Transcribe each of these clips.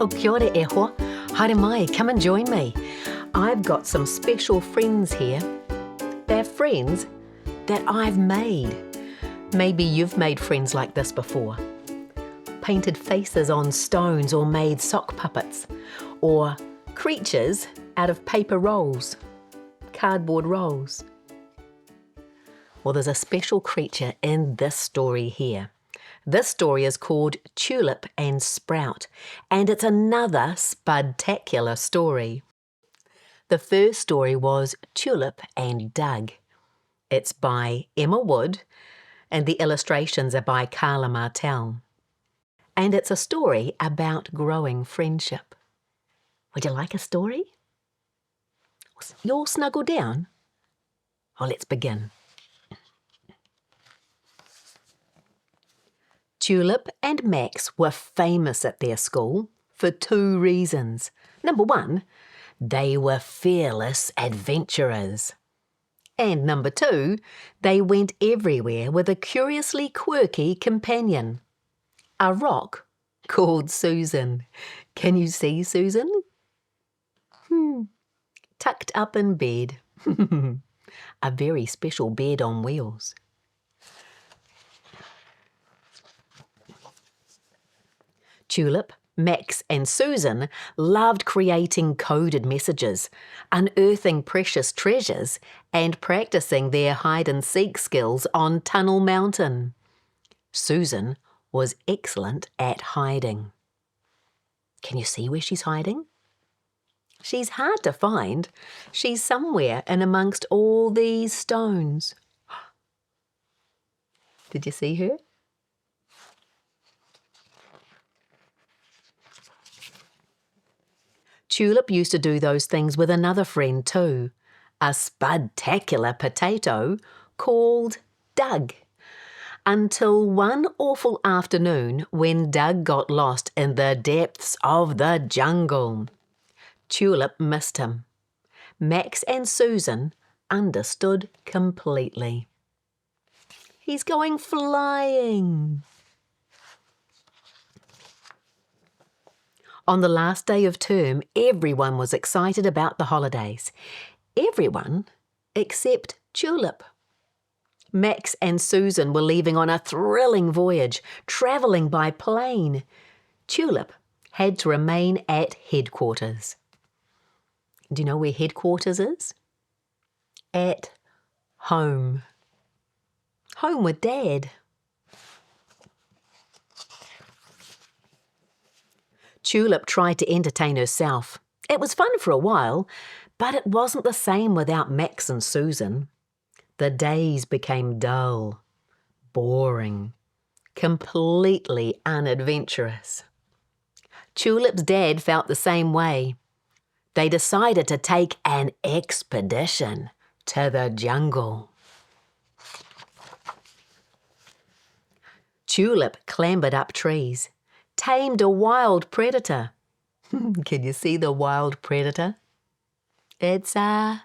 O kia ora e hoa. Haere mai, come and join me. I've got some special friends here. They're friends that I've made. Maybe you've made friends like this before. Painted faces on stones or made sock puppets. Or creatures out of paper rolls, cardboard rolls. Well, there's a special creature in this story here. This story is called Tulip and Sprout, and it's another spudtacular story. The first story was Tulip and Doug. It's by Emma Wood, and the illustrations are by Carla Martell. And it's a story about growing friendship. Would you like a story? You all snuggle down? Oh, let's begin. Tulip and Max were famous at their school for 2 reasons. Number 1, they were fearless adventurers. And number 2, they went everywhere with a curiously quirky companion. A rock called Susan. Can you see Susan? Tucked up in bed. A very special bed on wheels. Tulip, Max and Susan loved creating coded messages, unearthing precious treasures and practicing their hide-and-seek skills on Tunnel Mountain. Susan was excellent at hiding. Can you see where she's hiding? She's hard to find. She's somewhere in amongst all these stones. Did you see her? Tulip used to do those things with another friend too, a spudtacular potato called Doug. Until one awful afternoon when Doug got lost in the depths of the jungle. Tulip missed him. Max and Susan understood completely. He's going flying. On the last day of term, everyone was excited about the holidays. Everyone except Tulip. Max and Susan were leaving on a thrilling voyage, travelling by plane. Tulip had to remain at headquarters. Do you know where headquarters is? At home. Home with Dad. Tulip tried to entertain herself. It was fun for a while, but it wasn't the same without Max and Susan. The days became dull, boring, completely unadventurous. Tulip's dad felt the same way. They decided to take an expedition to the jungle. Tulip clambered up trees, tamed a wild predator. Can you see the wild predator? It's a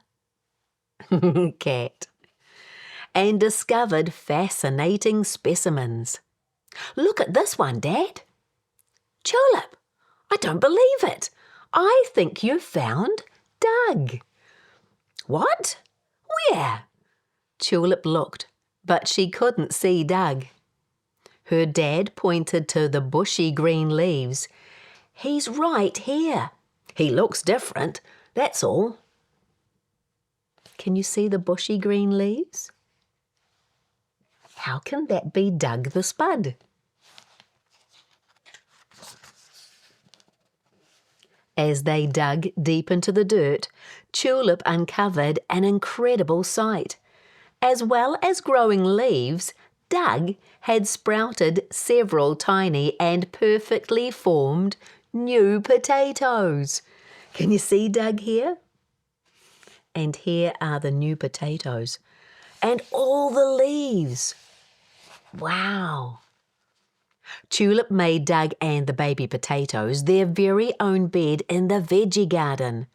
cat. And discovered fascinating specimens. Look at this one, Dad. Tulip, I don't believe it. I think you found Doug. What? Where? Tulip looked, but she couldn't see Doug. Her dad pointed to the bushy green leaves. He's right here. He looks different, that's all. Can you see the bushy green leaves? How can that be Doug the Spud? As they dug deep into the dirt, Tulip uncovered an incredible sight. As well as growing leaves, Doug had sprouted several tiny and perfectly formed new potatoes. Can you see Doug here? And here are the new potatoes. And all the leaves. Wow! Tulip made Doug and the baby potatoes their very own bed in the veggie garden.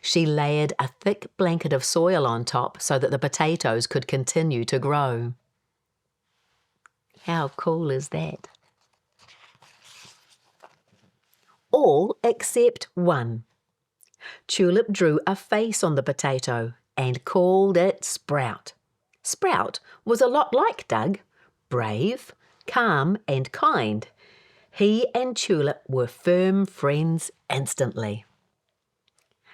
She layered a thick blanket of soil on top so that the potatoes could continue to grow. How cool is that? all except one. Tulip drew a face on the potato and called it Sprout. Sprout was a lot like Doug, brave, calm and kind. He and Tulip were firm friends instantly.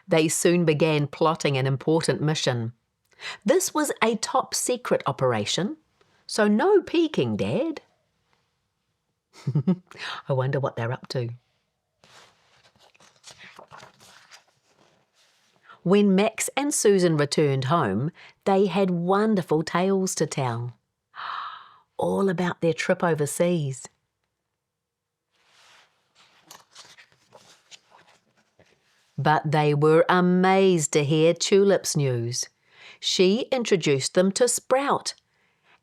They soon began plotting an important mission. This was a top-secret operation, so no peeking, Dad. I wonder what they're up to. When Max and Susan returned home, they had wonderful tales to tell, all about their trip overseas. But they were amazed to hear Tulip's news. She introduced them to Sprout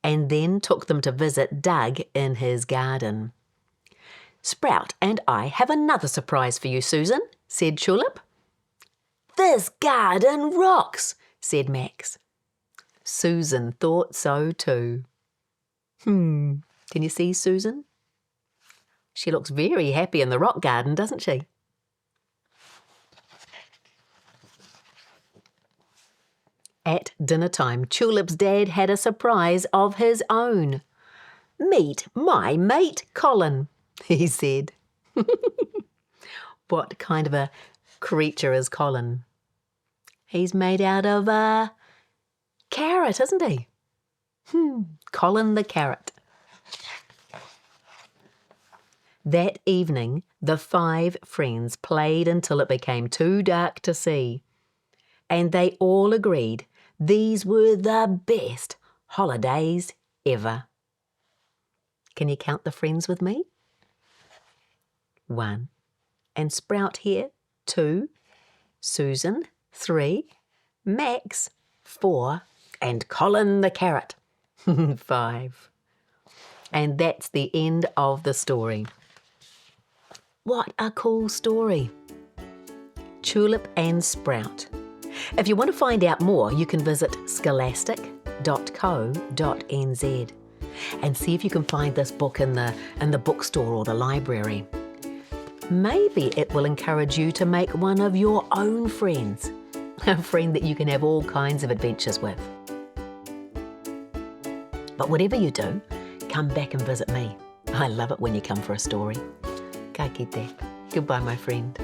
and then took them to visit Doug in his garden. "Sprout and I have another surprise for you, Susan," said Tulip. "This garden rocks," said Max. Susan thought so too. Can you see Susan? She looks very happy in the rock garden, doesn't she? At dinner time, Tulip's dad had a surprise of his own. "Meet my mate, Colin," he said. What kind of a creature is Colin? He's made out of a carrot, isn't he? Colin the carrot. That evening, the 5 friends played until it became too dark to see, and they all agreed these were the best holidays ever. Can you count the friends with me? 1. And Sprout here, 2. Susan, 3. Max, 4. And Colin the carrot, 5. And that's the end of the story. What a cool story. Tulip and Sprout. If you want to find out more, you can visit scholastic.co.nz and see if you can find this book in the bookstore or the library. Maybe it will encourage you to make one of your own friends, a friend that you can have all kinds of adventures with. But whatever you do, come back and visit me. I love it when you come for a story. Ka kite. Goodbye, my friend.